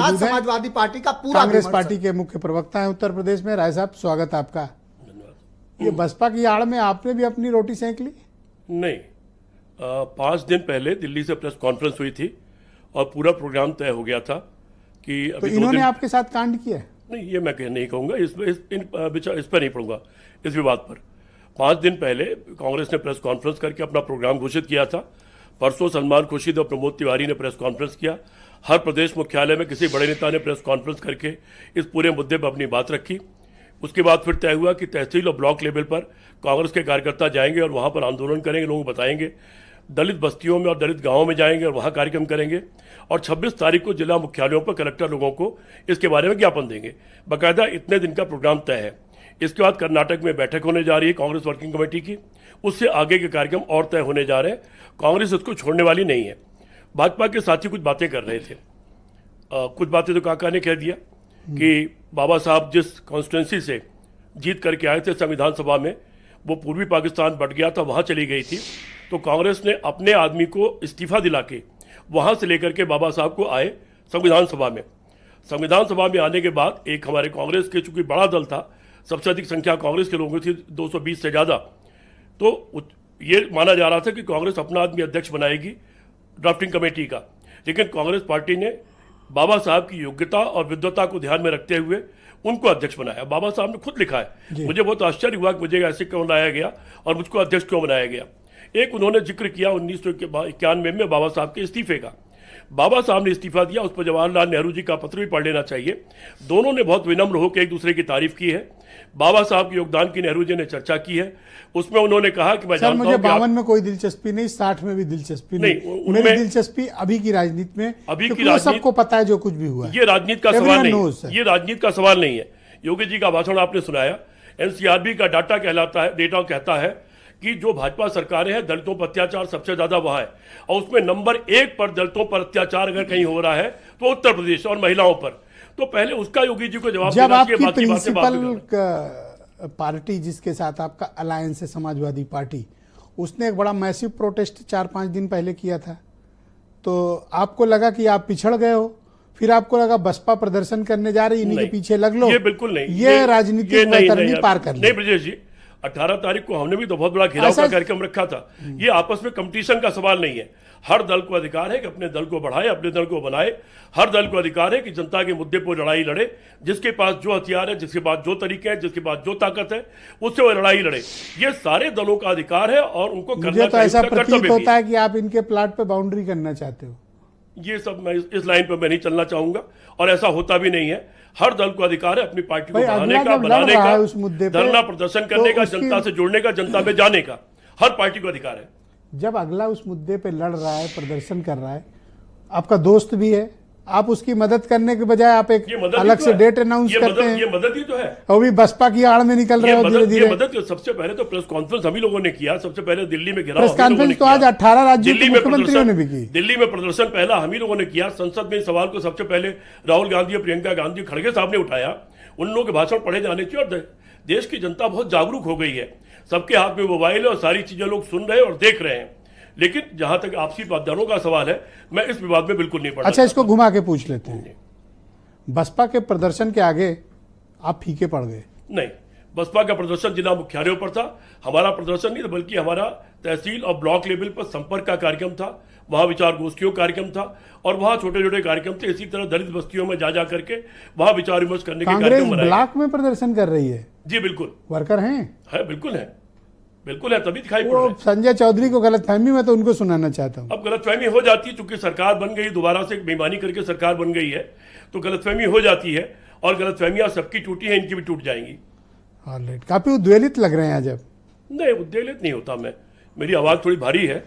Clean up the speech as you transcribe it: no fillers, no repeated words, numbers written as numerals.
मौजूद हैं। समाजवादी पार्टी का पूरा कांग्रेस विमर्श पार्टी के मुख्य प्रवक्ता हैं उत्तर प्रदेश में। राय साहब, स्वागत आपका। ये बसपा की आड़ में आपने भी अपनी रोटी सेंक ली? नहीं, 5 दिन पहले दिल्ली से प्रेस कॉन्फ्रेंस हुई थी और पूरा प्रोग्राम तय हो गया था कि तो अभी इन्होंने आपके साथ कांड किया है? नहीं, ये मैं नहीं कहूँगा, इस पर नहीं पढ़ूंगा इस विवाद पर। 5 दिन पहले कांग्रेस ने प्रेस कॉन्फ्रेंस करके अपना प्रोग्राम घोषित किया था। परसों सलमान खुर्शीद और प्रमोद तिवारी ने प्रेस कॉन्फ्रेंस किया। हर प्रदेश मुख्यालय में किसी बड़े नेता ने प्रेस कॉन्फ्रेंस करके इस पूरे मुद्दे पर अपनी बात रखी। उसके बाद फिर तय हुआ कि तहसील और ब्लॉक लेवल पर कांग्रेस के कार्यकर्ता जाएंगे और वहाँ पर आंदोलन करेंगे, लोगों को बताएंगे। दलित बस्तियों में और दलित गाँवों में जाएंगे और वहाँ कार्यक्रम करेंगे। और 26 तारीख को जिला मुख्यालयों पर कलेक्टर लोगों को इसके बारे में ज्ञापन देंगे। बाकायदा इतने दिन का प्रोग्राम तय है। इसके बाद कर्नाटक में बैठक होने जा रही है कांग्रेस वर्किंग कमेटी की। उससे आगे के कार्यक्रम और तय होने जा रहे हैं। कांग्रेस इसको छोड़ने वाली नहीं है। भाजपा के साथी कुछ बातें कर रहे थे। कुछ बातें तो काका ने कह दिया कि बाबा साहब जिस कॉन्स्टिट्यूंसी से जीत करके आए थे संविधान सभा में, वो पूर्वी पाकिस्तान बट गया था, वहाँ चली गई थी। तो कांग्रेस ने अपने आदमी को इस्तीफा दिला के वहाँ से लेकर के बाबा साहब को आए संविधान सभा में। संविधान सभा में आने के बाद एक हमारे कांग्रेस के, चूंकि बड़ा दल था, सबसे अधिक संख्या कांग्रेस के लोगों की थी, 220 से ज़्यादा, तो ये माना जा रहा था कि कांग्रेस अपना आदमी अध्यक्ष बनाएगी ड्राफ्टिंग कमेटी का। लेकिन कांग्रेस पार्टी ने बाबा साहब की योग्यता और विद्वता को ध्यान में रखते हुए उनको अध्यक्ष बनाया। बाबा साहब ने खुद लिखा है। मुझे बहुत आश्चर्य हुआ कि मुझे ऐसे क्यों लाया गया और मुझको अध्यक्ष क्यों बनाया गया। एक उन्होंने जिक्र किया 1991 में बाबा साहब के इस्तीफे का। बाबा साहब ने इस्तीफा दिया, उस पर जवाहरलाल नेहरू जी का पत्र भी पढ़ लेना चाहिए। दोनों ने बहुत विनम्र होकर एक दूसरे की तारीफ की है। बाबा साहब के योगदान की नेहरू जी ने चर्चा की है। उसमें उन्होंने कहा कि मैं जानता हूं मुझे 52 में कोई दिलचस्पी नहीं, 60 में भी दिलचस्पी नहीं। मेरी दिलचस्पी अभी की राजनीति में, अभी की राजनीति सबको पता है जो कुछ भी हुआ है। ये राजनीति का सवाल नहीं, ये राजनीति का सवाल नहीं है। योगी जी का भाषण आपने सुनाया। एनसीआरबी का डाटा कहलाता है, डेटा कहता है कि जो भाजपा सरकारें हैं दलितों पर अत्याचार सबसे ज्यादा वहां है, और उसमें नंबर 1 पर दलितों पर अत्याचार अगर कहीं हो रहा है तो उत्तर प्रदेश और महिलाओं पर। तो पहले उसका योगी जी को जवाब जब आपकी प्रिंसिपल पार्टी जिसके साथ आपका अलायंस है समाजवादी पार्टी, उसने एक बड़ा मैसिव प्रोटेस्ट 4-5 दिन पहले किया था, तो आपको लगा कि आप पिछड़ गए हो, फिर आपको लगा बसपा प्रदर्शन करने जा रही, इन्हीं के पीछे लग लो? ये बिल्कुल नहीं, ये राजनीतिक वैतरणी पार कर नहीं। ब्रजेश जी, 18 तारीख को हमने भी तो बहुत बड़ा घेराव का कार्यक्रम रखा था। ये आपस में कंपटीशन का सवाल नहीं है। हर दल को अधिकार है कि अपने दल को बढ़ाए, अपने दल को बनाए। हर दल को अधिकार है कि जनता के मुद्दे पर लड़ाई लड़े। जिसके पास जो हथियार है, जिसके पास जो तरीके हैं, जिसके पास जो ताकत है, उससे वो लड़ाई लड़े। ये सारे दलों का अधिकार है और उनको करना चाहिए। तो ऐसा प्रतीत होता है कि आप इनके प्लाट पे बाउंड्री करना चाहते हो। ये सब मैं इस लाइन पर मैं नहीं चलना चाहूंगा और ऐसा होता भी नहीं है। हर दल को अधिकार है अपनी पार्टी को बढ़ाने का, बनाने का, उस मुद्दे धरना प्रदर्शन करने का, जनता से जुड़ने का, जनता में जाने का। हर पार्टी को अधिकार है। जब अगला उस मुद्दे पे लड़ रहा है, प्रदर्शन कर रहा है, आपका दोस्त भी है, आप उसकी मदद करने के बजाय आप एक अलग से डेट अनाउंस करते हैं। ये मदद ही तो है। और भी बसपा की आड़ में निकल रहे हो धीरे-धीरे। ये मदद सबसे पहले तो प्रेस कॉन्फ्रेंस हम ही लोगों ने किया। सबसे पहले दिल्ली में घेराव प्रेस कॉन्फ्रेंस तो आज 18 राज्यों के मुख्यमंत्रियों ने भी की। दिल्ली में प्रदर्शन पहला हम ही लोगों ने किया। संसद में इस सवाल को सबसे पहले राहुल गांधी और प्रियंका गांधी, खड़गे साहब ने उठाया। उन लोगों के भाषण पढ़े जाने चाहिए। और देश की जनता बहुत जागरूक हो गई है। सबके हाथ में मोबाइल है और सारी चीजें लोग सुन रहे हैं और देख रहे हैं। लेकिन जहां तक आपसी बातों का सवाल है, मैं इस विवाद में बिल्कुल नहीं पड़ा। अच्छा, इसको घुमा के पूछ लेते हैं। बसपा के प्रदर्शन के आगे आप फीके पड़ गए? नहीं, बसपा का प्रदर्शन जिला मुख्यालयों पर था। हमारा प्रदर्शन नहीं था, बल्कि हमारा तहसील और ब्लॉक लेवल पर संपर्क का कार्यक्रम था। वहाँ विचार गोष्ठियों कार्यक्रम था और वहाँ छोटे छोटे कार्यक्रम थे। इसी तरह दलित बस्तियों में जा करके वहाँ विचार विमर्श करने के कार्यक्रम बनाए। ब्लॉक में प्रदर्शन कर रही है? जी बिल्कुल। वर्कर हैं? है, बिल्कुल है, बिल्कुल है, तभी दिखाई पड़ रहा है। संजय चौधरी को गलतफहमी, मैं तो उनको सुनाना चाहता हूँ। अब गलतफहमी हो जाती है, चूंकि सरकार बन गई, दोबारा से बेईमानी करके सरकार बन गई है, तो गलतफहमी हो जाती है। और गलतफहमियां सबकी टूटी है, इनकी भी टूट जाएंगी। काफी उद्वेलित लग रहे हैं। जब नहीं, उद्वेलित नहीं होता मैं, मेरी आवाज थोड़ी भारी है।